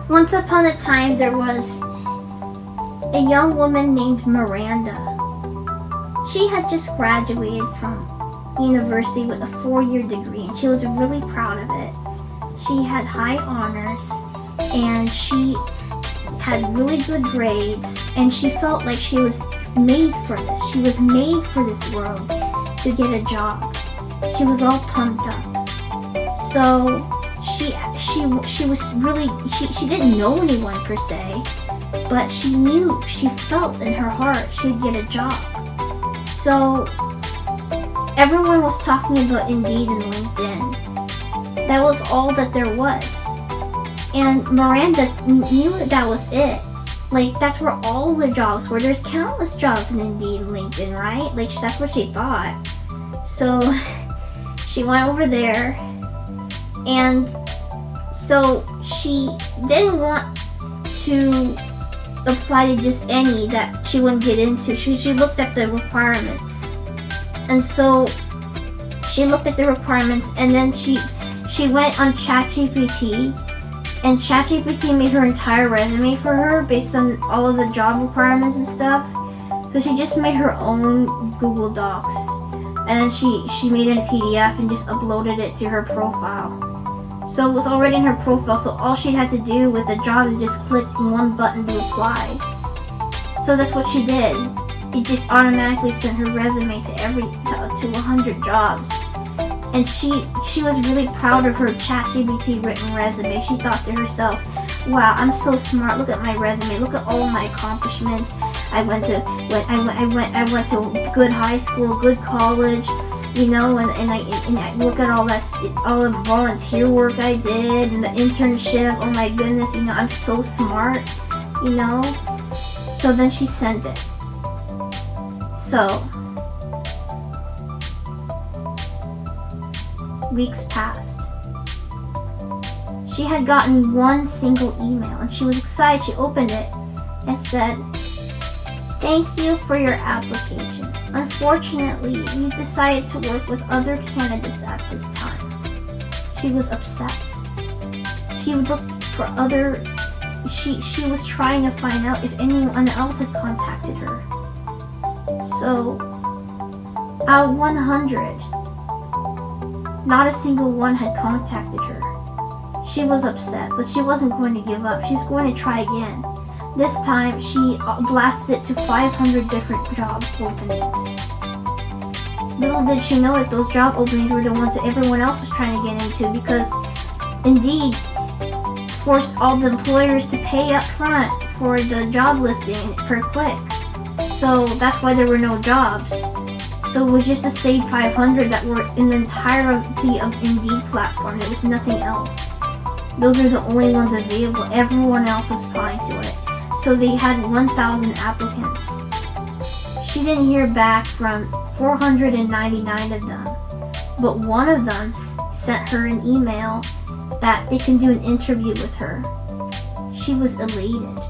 Once upon a time, there was a young woman named Miranda. She had just graduated from university with a 4-year degree, and she was really proud of it. She had high honors, and she had really good grades, and she felt like she was made for this. She was made for this world to get a job. She was all pumped up. So she was really, she didn't know anyone per se, but she felt in her heart she'd get a job. So everyone was talking about Indeed and LinkedIn. That was all that there was. And Miranda knew that was it. Like, that's where all the jobs were. There's countless jobs in Indeed and LinkedIn, right? Like, that's what she thought. So she went over there, and so she didn't want to apply to just any that she wouldn't get into. She looked at the requirements. And so she looked at the requirements, and then she went on ChatGPT, and ChatGPT made her entire resume for her based on all of the job requirements and stuff. So she just made her own Google Docs, and she made it in a PDF and just uploaded it to her profile. So it was already in her profile, so all she had to do with the job is just click one button to apply. So that's what she did. It just automatically sent her resume to 100 jobs. And she was really proud of her ChatGPT written resume. She thought to herself, wow, I'm so smart. Look at my resume. Look at all my accomplishments. I went to a good high school, good college, you know, and I look at all the volunteer work I did and the internship. Oh my goodness, you know, I'm so smart, you know. So then she sent it. So weeks passed. She had gotten one single email, and she was excited. She opened it and said, "Thank you for your application. Unfortunately, you decided to work with other candidates at this time." She was upset. She looked for other, she was trying to find out if anyone else had contacted her. So, out of 100, not a single one had contacted her. She was upset, but she wasn't going to give up. She's going to try again. This time, she blasted it to 500 different job openings. Little did she know that those job openings were the ones that everyone else was trying to get into, because Indeed forced all the employers to pay up front for the job listing per click. So that's why there were no jobs. So it was just to save 500 that were in the entirety of Indeed platform. There was nothing else. Those are the only ones available. Everyone else was applying to it. So they had 1,000 applicants. She didn't hear back from 499 of them. But one of them sent her an email that they can do an interview with her. She was elated.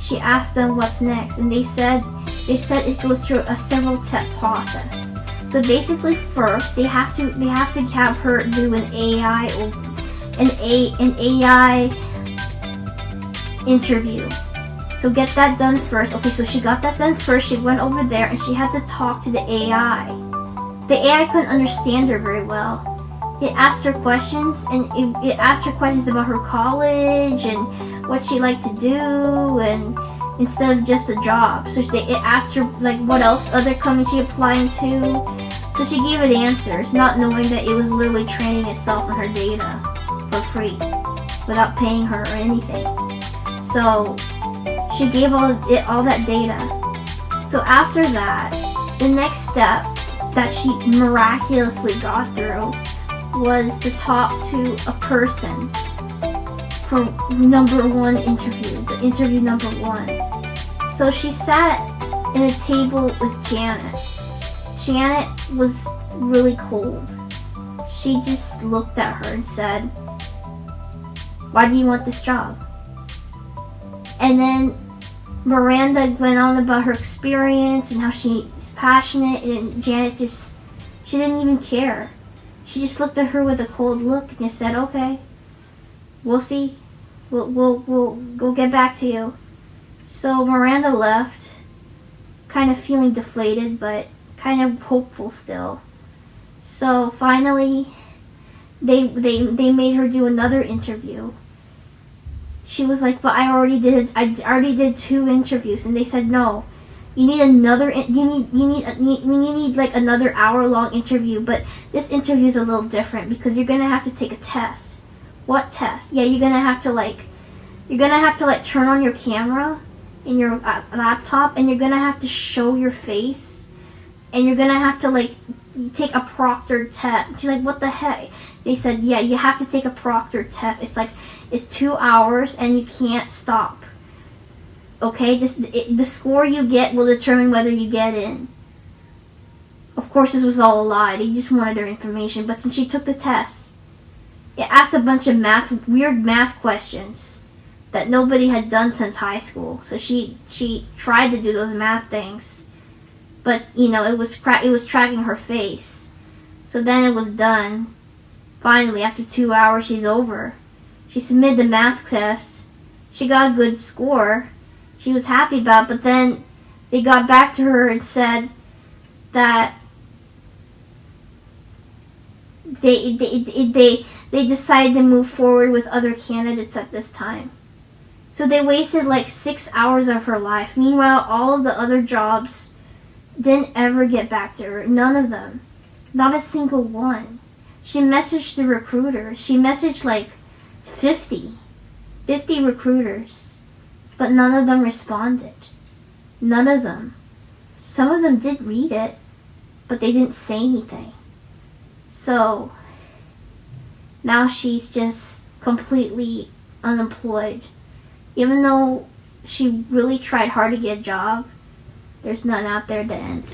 She asked them what's next, and they said it goes through a several-step process. So basically, first they have to have her do an AI interview. So get that done first. Okay, so she got that done first. She went over there and she had to talk to the AI. The AI couldn't understand her very well. It asked her questions, and it asked her questions about her college and what she liked to do, and instead of just a job. So it asked her like what else other companies she applying to. So she gave it answers, not knowing that it was literally training itself on her data for free, without paying her or anything. So she gave all that data. So after that, the next step that she miraculously got through was to talk to a person for number one interview, the interview number one. So she sat in a table with Janet. Janet was really cold. She just looked at her and said, "Why do you want this job?" And then Miranda went on about her experience and how she's passionate, and Janet she didn't even care. She just looked at her with a cold look and just said, "Okay, we'll see." We'll get back to you." So Miranda left, kind of feeling deflated, but kind of hopeful still. So finally, they made her do another interview. She was like, "But I already did 2 interviews," and they said, "No, you need another. You need like another hour-long interview. But this interview is a little different because you're gonna have to take a test." "What test?" "Yeah, you're gonna have to turn on your camera in your laptop, and you're gonna have to show your face, and you're gonna have to take a proctored test." She's like, "What the heck?" They said, "Yeah, you have to take a proctored test. It's 2 hours and you can't stop. Okay, the score you get will determine whether you get in." Of course, this was all a lie. They just wanted her information. But since she took the test, it asked a bunch of weird math questions that nobody had done since high school. So she tried to do those math things, but it was tracking her face. So then it was done. Finally, after 2 hours, she's over. She submitted the math test. She got a good score. She was happy about it, but then they got back to her and said that they decided to move forward with other candidates at this time. So they wasted 6 hours of her life. Meanwhile, all of the other jobs didn't ever get back to her. None of them. Not a single one. She messaged the recruiter. She messaged 50 recruiters, but none of them responded. None of them. Some of them did read it, but they didn't say anything. So now she's just completely unemployed. Even though she really tried hard to get a job, there's none out there to end.